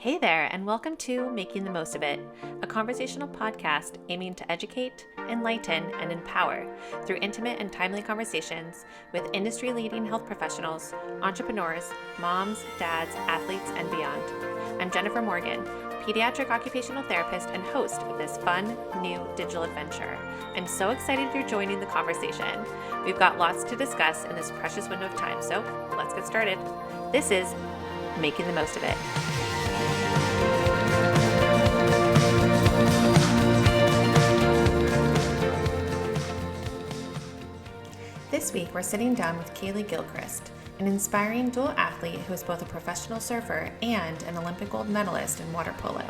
Hey there, and welcome to Making the Most of It, a conversational podcast aiming to educate, enlighten, and empower through intimate and timely conversations with industry-leading health professionals, entrepreneurs, moms, dads, athletes, and beyond. I'm Jennifer Morgan, pediatric occupational therapist and host of this fun, new digital adventure. I'm so excited you're joining the conversation. We've got lots to discuss in this precious window of time, so let's get started. This is Making the Most of It. This week, we're sitting down with Kaleigh Gilchrist, an inspiring dual athlete who is both a professional surfer and an Olympic gold medalist in water polo.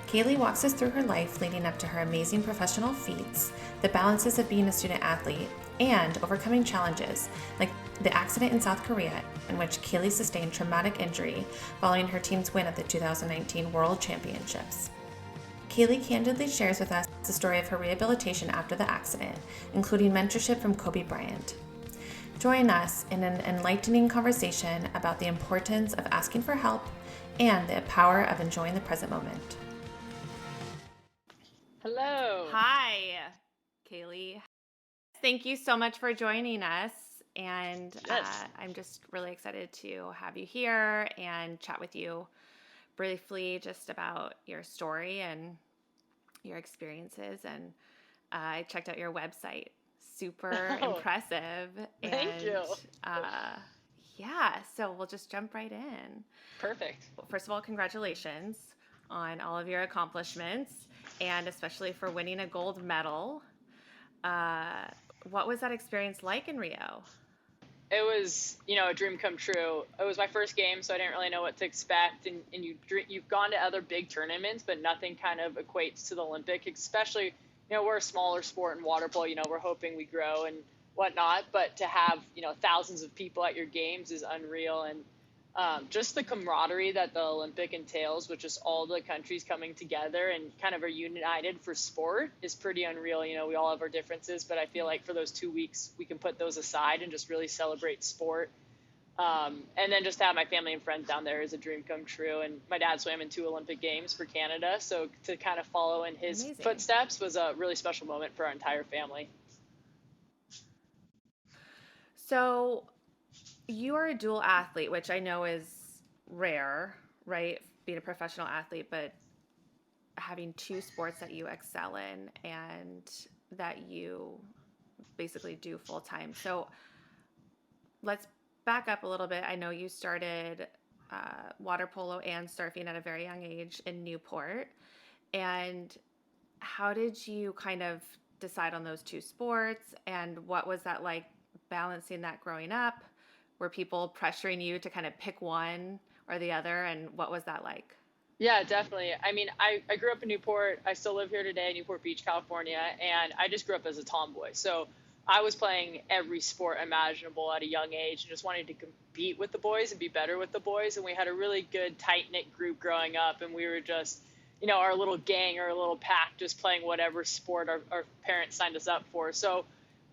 Kaleigh walks us through her life leading up to her amazing professional feats, the balances of being a student athlete, and overcoming challenges like the accident in South Korea, in which Kaleigh sustained traumatic injury following her team's win at the 2019 World Championships. Kaleigh candidly shares with us the story of her rehabilitation after the accident, including mentorship from Kobe Bryant. Join us in an enlightening conversation about the importance of asking for help and the power of enjoying the present moment. Hello. Hi, Kaleigh. Thank you so much for joining us. And Yes. I'm just really excited to have you here and chat with you briefly just about your story and your experiences. And I checked out your website. Super impressive. Thank you. Yeah, so we'll just jump right in. Perfect. Well, first of all, congratulations on all of your accomplishments and especially for winning a gold medal. What was that experience like in Rio? It was, a dream come true. It was my first game, so I didn't really know what to expect. And you've gone to other big tournaments, but nothing kind of equates to the Olympic, especially, we're a smaller sport in water polo. We're hoping we grow and whatnot. But to have, thousands of people at your games is unreal. And just the camaraderie that the Olympic entails, which is all the countries coming together and kind of are united for sport, is pretty unreal. We all have our differences, but I feel like for those 2 weeks, we can put those aside and just really celebrate sport. And then just to have my family and friends down there is a dream come true. And my dad swam in 2 Olympic Games for Canada, so to kind of follow in his Amazing. footsteps was a really special moment for our entire family. So you are a dual athlete, which I know is rare, right? Being a professional athlete, but having 2 sports that you excel in and that you basically do full time. So let's back up a little bit. I know you started water polo and surfing at a very young age in Newport. And how did you kind of decide on those 2 sports? And what was that like balancing that growing up? Were people pressuring you to kind of pick one or the other? And what was that like? Yeah, definitely. I mean, I grew up in Newport. I still live here today, Newport Beach, California, and I just grew up as a tomboy. So I was playing every sport imaginable at a young age and just wanted to compete with the boys and be better with the boys. And we had a really good, tight-knit group growing up, and we were just, our little gang or a little pack just playing whatever sport our parents signed us up for. So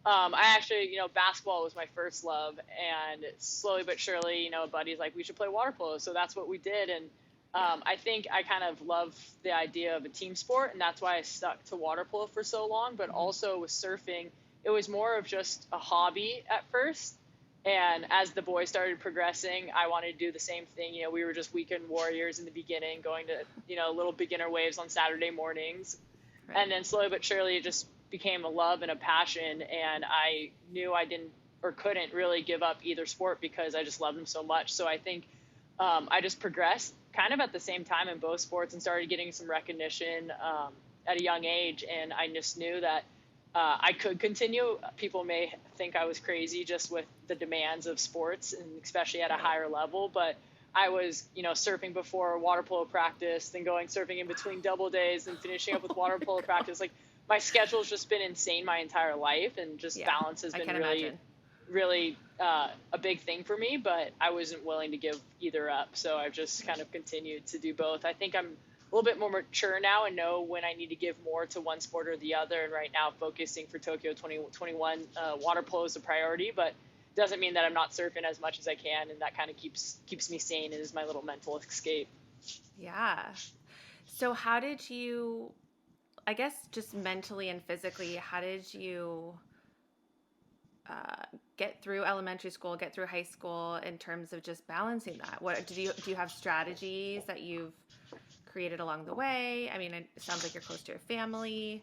I actually, basketball was my first love, and slowly but surely, a buddy's like, we should play water polo. So that's what we did. And I think I kind of love the idea of a team sport, and that's why I stuck to water polo for so long. But also with surfing, it was more of just a hobby at first. And as the boys started progressing, I wanted to do the same thing. We were just weekend warriors in the beginning, going to, little beginner waves on Saturday mornings. Right. And then slowly but surely it just became a love and a passion. And I knew I didn't or couldn't really give up either sport because I just loved them so much. So I think I just progressed kind of at the same time in both sports and started getting some recognition at a young age. And I just knew that I could continue. People may think I was crazy just with the demands of sports, and especially at a higher level. But I was, surfing before water polo practice, then going surfing in between double days and finishing up with water polo practice. Like my schedule's just been insane my entire life, and just balance has been really a big thing for me. But I wasn't willing to give either up, so I've just kind of continued to do both. I think I'm a little bit more mature now and know when I need to give more to one sport or the other. And right now, focusing for Tokyo 2021, water polo is a priority, but doesn't mean that I'm not surfing as much as I can. And that kind of keeps me sane and is my little mental escape. Yeah. So how did you, I guess just mentally and physically, how did you get through elementary school, get through high school in terms of just balancing that? What do you have strategies that you've created along the way? I mean, it sounds like you're close to your family.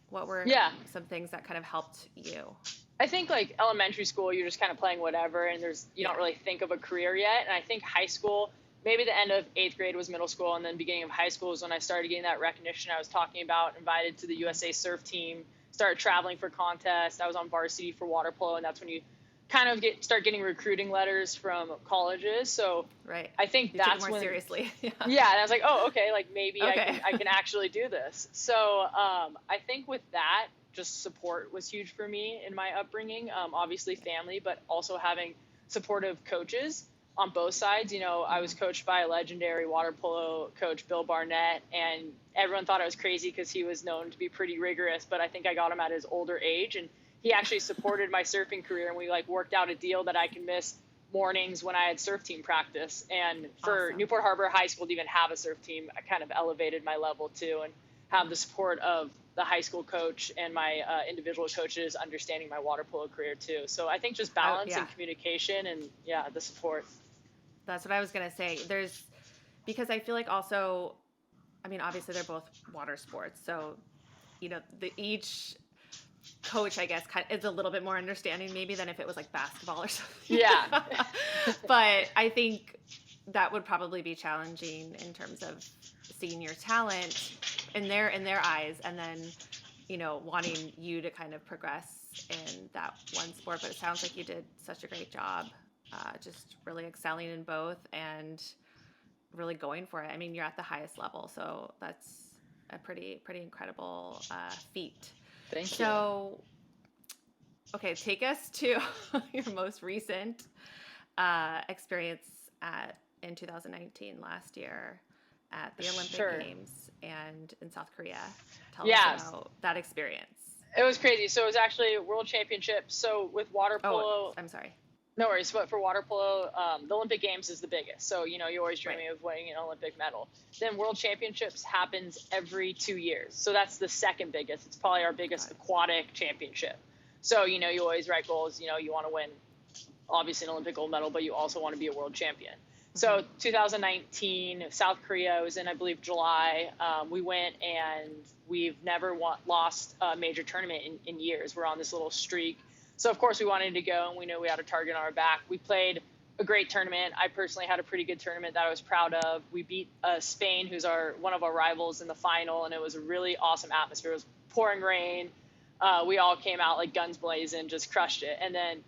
What were Yeah. some things that kind of helped you? I think like elementary school, you're just kind of playing whatever, and you Yeah. don't really think of a career yet. And I think high school, maybe the end of 8th grade was middle school, and then beginning of high school is when I started getting that recognition I was talking about. Invited to the USA surf team, started traveling for contests. I was on varsity for water polo, and that's when you kind of start getting recruiting letters from colleges. So Right. I think You took it that's more when seriously. Yeah. yeah, and I was like, oh, okay, like maybe Okay. I can actually do this. So I think with that, just support was huge for me in my upbringing. Obviously family, but also having supportive coaches on both sides. I was coached by a legendary water polo coach, Bill Barnett, and everyone thought I was crazy because he was known to be pretty rigorous, but I think I got him at his older age, and he actually supported my surfing career, and we like worked out a deal that I can miss mornings when I had surf team practice. And for Awesome. Newport Harbor High School to even have a surf team, I kind of elevated my level too, and have the support of the high school coach and my individual coaches understanding my water polo career too. So I think just balance Yeah. and communication and the support. That's what I was going to say. Because I feel like also, I mean, obviously they're both water sports. So, each coach, I guess, is a little bit more understanding maybe than if it was like basketball or something. Yeah. But I think that would probably be challenging in terms of seeing your talent in their eyes, and then, wanting you to kind of progress in that one sport. But it sounds like you did such a great job, just really excelling in both and really going for it. I mean, you're at the highest level, so that's a pretty incredible feat. Thank you. So, okay, take us to your most recent experience in 2019, last year, at the Olympic Sure. Games and in South Korea. Tell Yes. us about that experience. It was crazy. So it was actually a world championship. So with water polo, Oh, I'm sorry. no worries. But for water polo, the Olympic Games is the biggest. So, you're always dreaming of winning an Olympic medal. Then World Championships happens every 2 years. So that's the second biggest. It's probably our biggest aquatic championship. So, you always write goals. You want to win, obviously, an Olympic gold medal, but you also want to be a world champion. So 2019, South Korea was in, I believe, July. We went, and we've never lost a major tournament in years. We're on this little streak. So, of course, we wanted to go, and we knew we had a target on our back. We played a great tournament. I personally had a pretty good tournament that I was proud of. We beat Spain, who's one of our rivals, in the final, and it was a really awesome atmosphere. It was pouring rain. We all came out like guns blazing, just crushed it. And then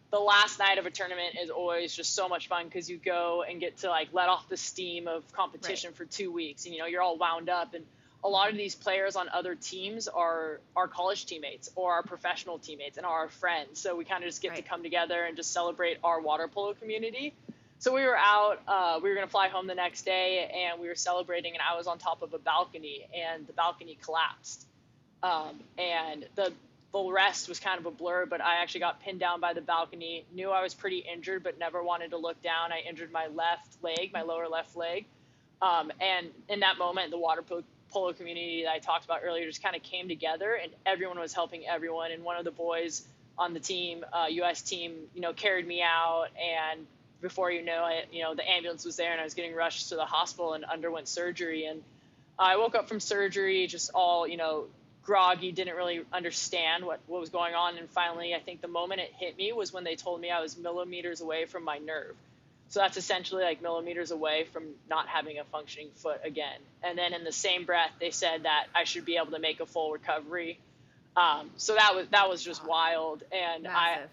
the last night of a tournament is always just so much fun because you go and get to like let off the steam of competition for 2 weeks. And, you're all wound up, and a lot of these players on other teams are our college teammates or our professional teammates and are our friends. So we kind of just get to come together and just celebrate our water polo community. So we were out, we were going to fly home the next day, and we were celebrating, and I was on top of a balcony, and the balcony collapsed. And the rest was kind of a blur, but I actually got pinned down by the balcony, knew I was pretty injured, but never wanted to look down. I injured my left leg, my lower left leg. And in that moment, the water polo community that I talked about earlier just kind of came together, and everyone was helping everyone. And one of the boys on the team, US team, carried me out. And before you know it, the ambulance was there, and I was getting rushed to the hospital and underwent surgery. And I woke up from surgery just all, groggy, didn't really understand what was going on. And finally, I think the moment it hit me was when they told me I was millimeters away from my nerve. So that's essentially like millimeters away from not having a functioning foot again. And then in the same breath, they said that I should be able to make a full recovery. So that was just wild. And massive.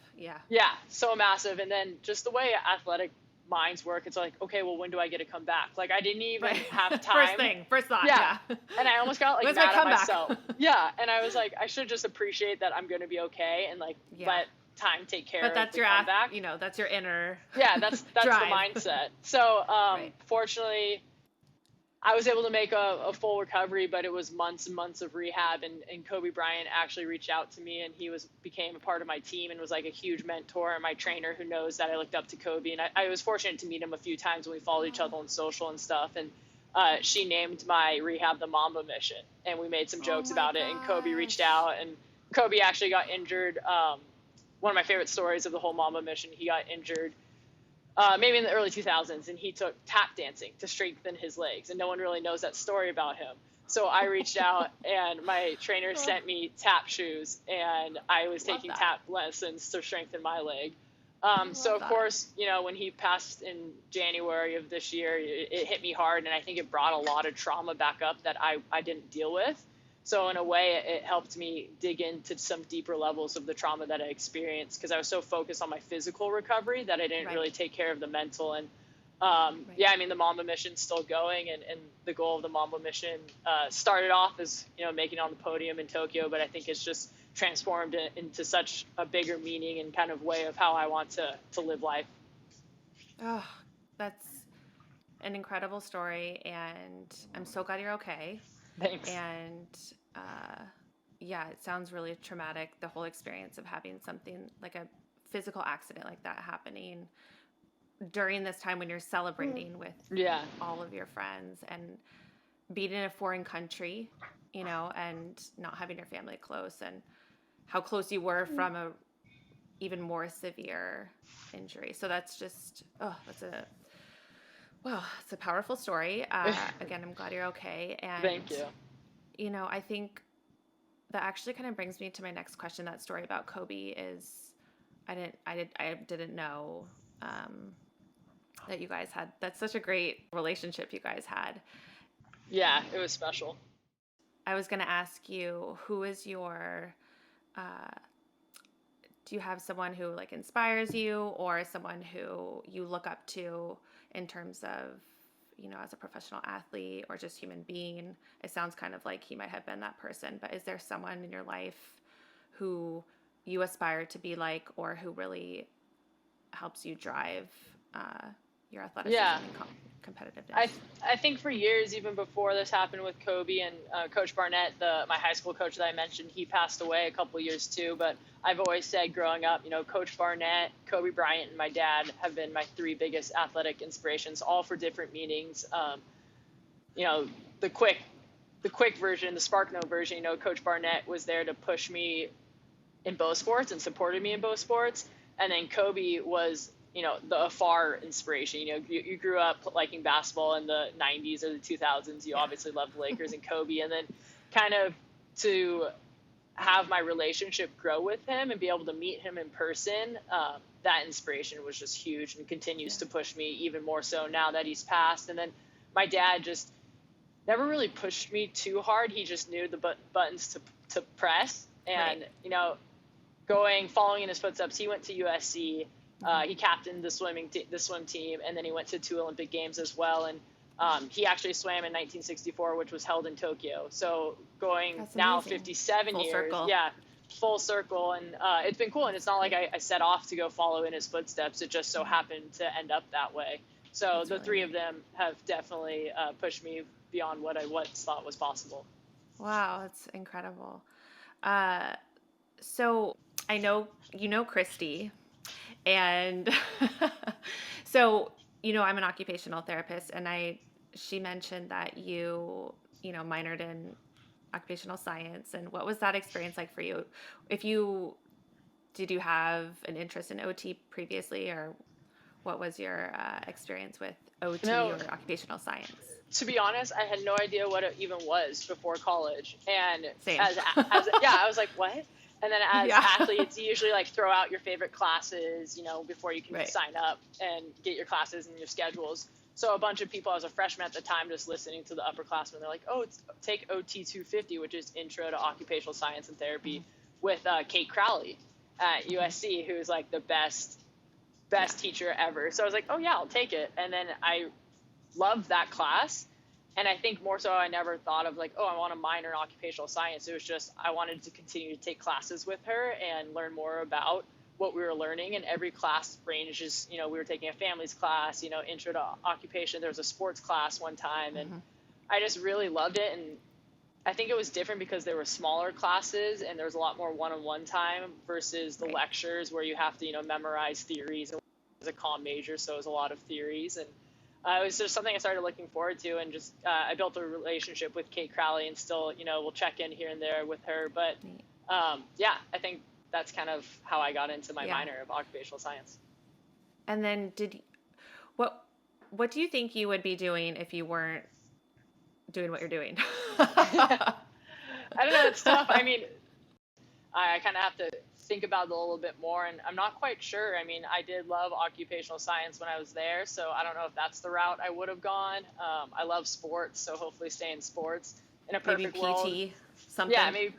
So massive. And then just the way athletic minds work, it's like, okay, well, when do I get to come back? Like I didn't even have time. First thought. Yeah. And I almost got like mad at myself. And I was like, I should just appreciate that I'm going to be okay, and like let time take care of the comeback. That's your inner that's the mindset. So fortunately, I was able to make a full recovery, but it was months and months of rehab. And Kobe Bryant actually reached out to me, and he became a part of my team and was like a huge mentor and my trainer who knows that I looked up to Kobe. And I was fortunate to meet him a few times when we followed each other on social and stuff. And she named my rehab the Mamba Mission, and we made some jokes about it. And Kobe reached out, and Kobe actually got injured. One of my favorite stories of the whole Mamba Mission, he got injured maybe in the early 2000s, and he took tap dancing to strengthen his legs, and no one really knows that story about him. So I reached out, and my trainer sent me tap shoes, and I was taking tap lessons to strengthen my leg. So of course, when he passed in January of this year, it hit me hard, and I think it brought a lot of trauma back up that I didn't deal with. So in a way, it helped me dig into some deeper levels of the trauma that I experienced, because I was so focused on my physical recovery that I didn't really take care of the mental. And yeah, I mean, the Mamba Mission's still going, and the goal of the Mamba Mission started off as, making it on the podium in Tokyo, but I think it's just transformed into such a bigger meaning and kind of way of how I want to live life. Oh, that's an incredible story, and I'm so glad you're okay. Thanks. And yeah, it sounds really traumatic, the whole experience of having something like a physical accident like that happening during this time when you're celebrating with all of your friends and being in a foreign country, and not having your family close, and how close you were from a even more severe injury. So that's just, it's a powerful story. Again, I'm glad you're okay. And thank you. I think that actually kind of brings me to my next question. That story about Kobe is, I didn't know that you guys had. That's such a great relationship you guys had. Yeah, it was special. I was going to ask you, who is your, do you have someone who like inspires you, or someone who you look up to in terms of, as a professional athlete or just human being? It sounds kind of like he might have been that person, but is there someone in your life who you aspire to be like, or who really helps you drive your athleticism and competitiveness? I think for years, even before this happened with Kobe and Coach Barnett, my high school coach that I mentioned, he passed away a couple years too. But I've always said growing up, Coach Barnett, Kobe Bryant, and my dad have been my three biggest athletic inspirations, all for different meanings. The quick version, the Spark Note version, Coach Barnett was there to push me in both sports and supported me in both sports. And then Kobe was, the far inspiration. You grew up liking basketball in the 90s or the 2000s. You obviously loved the Lakers and Kobe. And then kind of to have my relationship grow with him and be able to meet him in person, that inspiration was just huge and continues to push me even more so now that he's passed. And then my dad just never really pushed me too hard. He just knew the buttons to press. And, following in his footsteps, he went to USC. He captained the swim team, and then he went to 2 Olympic Games as well. And he actually swam in 1964, which was held in Tokyo. So going now 57 years, circle. Full circle. And it's been cool. And it's not like I set off to go follow in his footsteps. It just so happened to end up that way. So the three of them have definitely pushed me beyond what I once thought was possible. Wow, that's incredible. So I know Christy. And so, I'm an occupational therapist, and she mentioned that you minored in occupational science. And what was that experience like for you? Did you have an interest in OT previously, or what was your experience with OT or occupational science? To be honest, I had no idea what it even was before college. And Same. I was like, what? And then as athletes, you usually like throw out your favorite classes, before you can sign up and get your classes and your schedules. So a bunch of people, I was a freshman at the time, just listening to the upperclassmen. They're like, take OT 250, which is Intro to Occupational Science and Therapy, with Kate Crowley at USC, who's like the best teacher ever. So I was like, oh yeah, I'll take it. And then I loved that class. And I think more so I never thought of like, I want to minor in occupational science. It was just I wanted to continue to take classes with her and learn more about what we were learning. And every class ranges, we were taking a families class, intro to occupation. There was a sports class one time. And I just really loved it. And I think it was different because there were smaller classes and there was a lot more one-on-one time versus the Right. lectures where you have to, memorize theories. And it was a comm major, so it was a lot of theories. And it was just something I started looking forward to. And just I built a relationship with Kate Crowley, and still, we'll check in here and there with her. But yeah, I think that's kind of how I got into my minor of occupational science. And then what do you think you would be doing if you weren't doing what you're doing? I don't know. It's tough. I mean, I kind of have to think about it a little bit more, and I'm not quite sure. I mean, I did love occupational science when I was there, so I don't know if that's the route I would have gone. I love sports, so hopefully stay in sports. In a perfect world, PT, something. yeah, maybe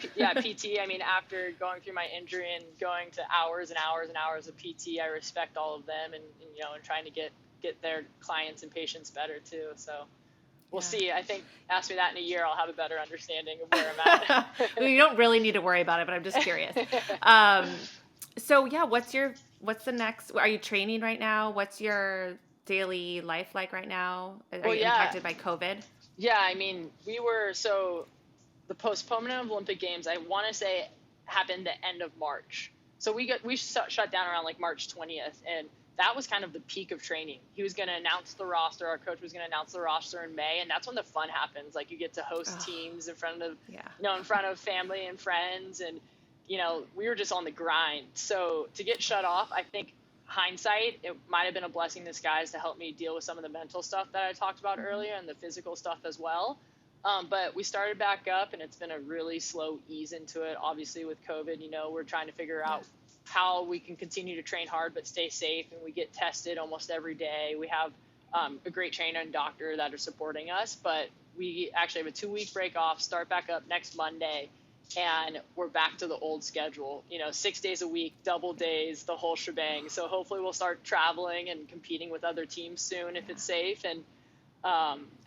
PT. I mean, after going through my injury and going to hours and hours and hours of PT, I respect all of them, and trying to get their clients and patients better too. So we'll see. I think ask me that in a year, I'll have a better understanding of where I'm at. You don't really need to worry about it, but I'm just curious. So yeah, what's the next? Are you training right now? What's your daily life like right now? Are you impacted by COVID? Yeah, I mean, the postponement of Olympic Games, I want to say, happened the end of March. So we shut down around like March 20th, and that was kind of the peak of training. He was going to announce the roster. Our coach was going to announce the roster in May, and that's when the fun happens. Like, you get to host teams in front of in front of family and friends, and we were just on the grind. So to get shut off, I think hindsight, it might have been a blessing in disguise to help me deal with some of the mental stuff that I talked about earlier, and the physical stuff as well. But we started back up, and it's been a really slow ease into it. Obviously, with COVID, we're trying to figure out how we can continue to train hard but stay safe, and we get tested almost every day. We have a great trainer and doctor that are supporting us, but we actually have a 2-week break off, start back up next Monday, and we're back to the old schedule, 6 days a week, double days, the whole shebang. So hopefully we'll start traveling and competing with other teams soon if it's safe. And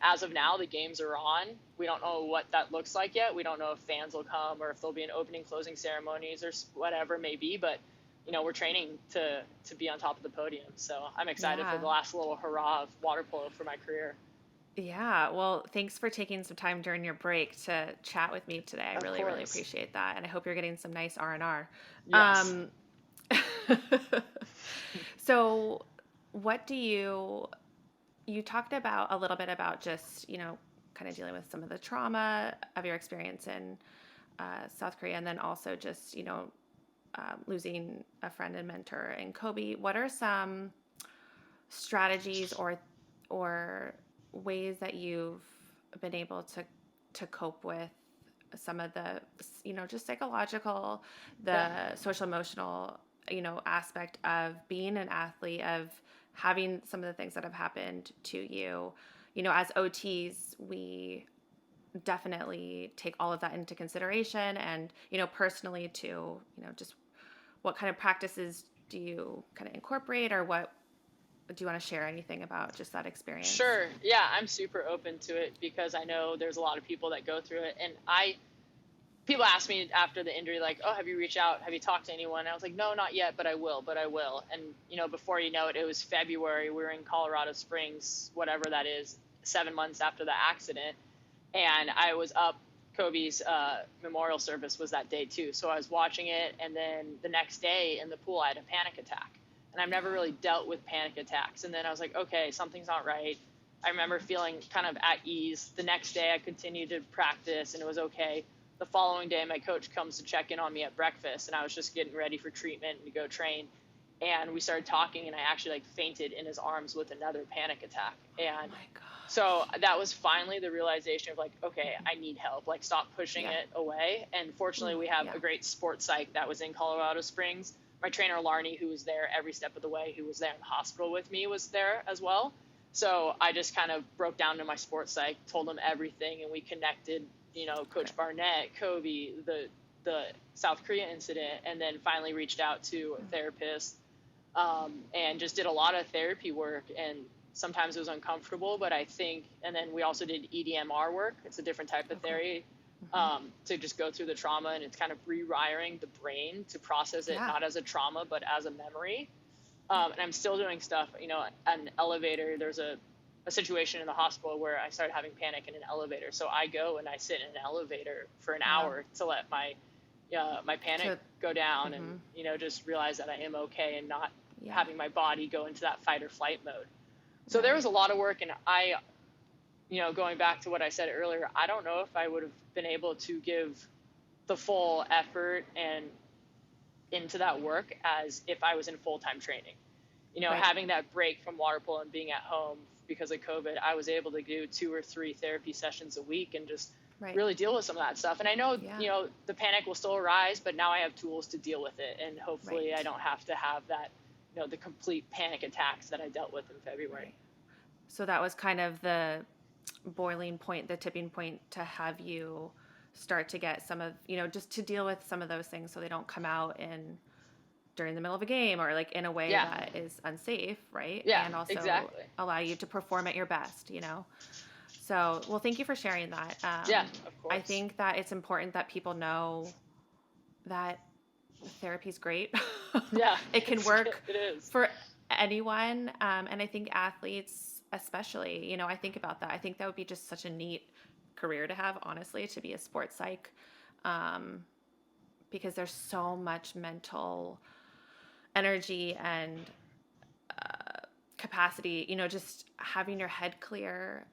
as of now, the games are on. We don't know what that looks like yet. We don't know if fans will come or if there'll be an opening, closing ceremonies or whatever it may be. But, we're training to be on top of the podium. So I'm excited for the last little hurrah of water polo for my career. Yeah. Well, thanks for taking some time during your break to chat with me today. I really appreciate that. And I hope you're getting some nice R&R. Yes. So what do you talked about a little bit about just, kind of dealing with some of the trauma of your experience in South Korea, and then also just, losing a friend and mentor in Kobe. What are some strategies or ways that you've been able to cope with some of the, just psychological, social emotional, aspect of being an athlete, of having some of the things that have happened to you? As OTs, we definitely take all of that into consideration, and, personally too, just what kind of practices do you kind of incorporate, or what do you want to share anything about just that experience? Sure. Yeah, I'm super open to it because I know there's a lot of people that go through it. And people ask me after the injury, like, oh, have you reached out? Have you talked to anyone? And I was like, no, not yet, but I will. And, before you know it, it was February. We were in Colorado Springs, whatever that is, 7 months after the accident. And I was up. Kobe's memorial service was that day too. So I was watching it. And then the next day in the pool, I had a panic attack. And I've never really dealt with panic attacks. And then I was like, okay, something's not right. I remember feeling kind of at ease. The next day I continued to practice and it was okay. The following day, my coach comes to check in on me at breakfast, and I was just getting ready for treatment to go train. And we started talking, and I actually fainted in his arms with another panic attack. And so that was finally the realization of okay, I need help. Stop pushing it away. And fortunately, we have a great sports psych that was in Colorado Springs. My trainer, Larnie, who was there every step of the way, who was there in the hospital with me, was there as well. So I just kind of broke down to my sports psych, told him everything, and we connected, Coach Barnett, Kobe, the South Korea incident, and then finally reached out to a therapist and just did a lot of therapy work. And sometimes it was uncomfortable, but I think, and then we also did EDMR work. It's a different type of therapy to just go through the trauma, and it's kind of rewiring the brain to process it not as a trauma, but as a memory. And I'm still doing stuff, an elevator. There's a a situation in the hospital where I started having panic in an elevator. So I go and I sit in an elevator for an hour to let my panic go down and, just realize that I am okay and not having my body go into that fight or flight mode. So there was a lot of work, and I, going back to what I said earlier, I don't know if I would have been able to give the full effort and into that work as if I was in full-time training. Having that break from water polo and being at home because of COVID, I was able to do 2 or 3 therapy sessions a week and just really deal with some of that stuff. And I know, the panic will still arise, but now I have tools to deal with it. And hopefully I don't have to have that, the complete panic attacks that I dealt with in February. Right. So that was kind of the boiling point, the tipping point to have you start to get some of, just to deal with some of those things so they don't come out during the middle of a game or like in a way that is unsafe, right? Yeah, and also exactly. allow you to perform at your best, So, well, thank you for sharing that. Of course. I think that it's important that people know that therapy's great. Yeah. It can work it is. for anyone. And I think athletes especially, I think about that. I think that would be just such a neat career to have, honestly, to be a sports psych, because there's so much mental energy and capacity, just having your head clear.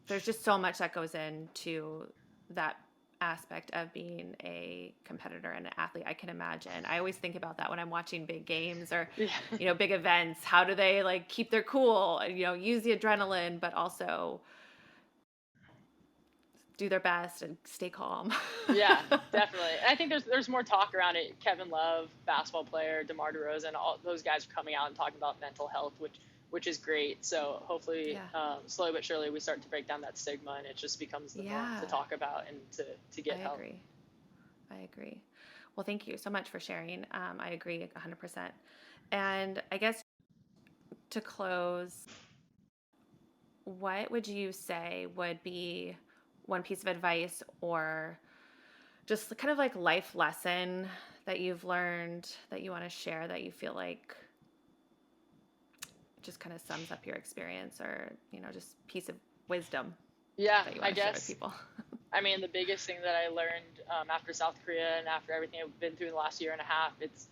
There's just so much that goes into that aspect of being a competitor and an athlete. I can imagine. I always think about that when I'm watching big games or, big events. How do they like keep their cool, use the adrenaline, but also do their best and stay calm. Yeah, definitely. And I think there's more talk around it. Kevin Love, basketball player, DeMar DeRozan, all those guys are coming out and talking about mental health, which is great. So hopefully, slowly but surely, we start to break down that stigma, and it just becomes the norm to talk about and to get help. I agree. Well, thank you so much for sharing. I agree 100%. And I guess to close, what would you say would be one piece of advice or just kind of like life lesson that you've learned that you want to share that you feel like just kind of sums up your experience, or, just piece of wisdom that you want to share with people? I mean, the biggest thing that I learned after South Korea and after everything I've been through in the last year and a half, it's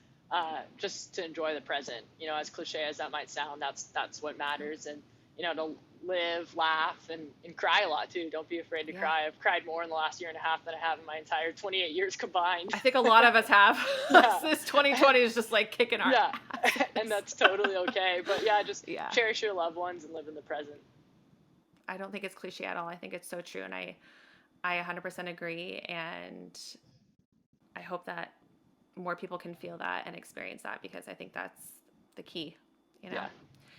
just to enjoy the present. As cliche as that might sound, that's what matters. And, to live, laugh, and cry a lot too. Don't be afraid to cry. I've cried more in the last year and a half than I have in my entire 28 years combined. I think a lot of us have. This 2020 is just like kicking our ass. And that's totally okay. But just cherish your loved ones and live in the present. I don't think it's cliche at all. I think it's so true. And I 100% agree. And I hope that more people can feel that and experience that, because I think that's the key, Yeah,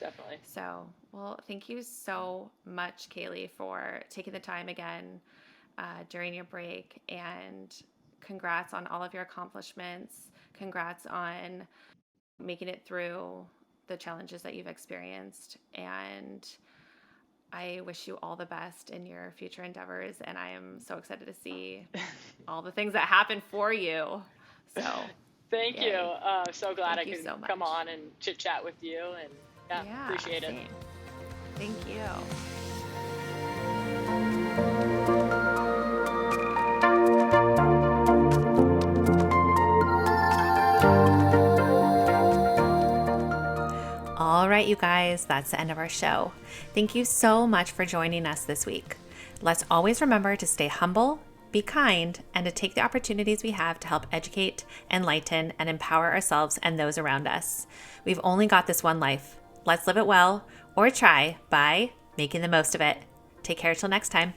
definitely. So, well, thank you so much, Kaleigh, for taking the time again during your break, and congrats on all of your accomplishments. Congrats on making it through the challenges that you've experienced. And I wish you all the best in your future endeavors. And I am so excited to see all the things that happen for you. So thank you. So glad I could come on and chit chat with you, and appreciate it. Thank you. All right, you guys, that's the end of our show. Thank you so much for joining us this week. Let's always remember to stay humble, be kind, and to take the opportunities we have to help educate, enlighten, and empower ourselves and those around us. We've only got this one life. Let's live it well, or try by making the most of it. Take care till next time.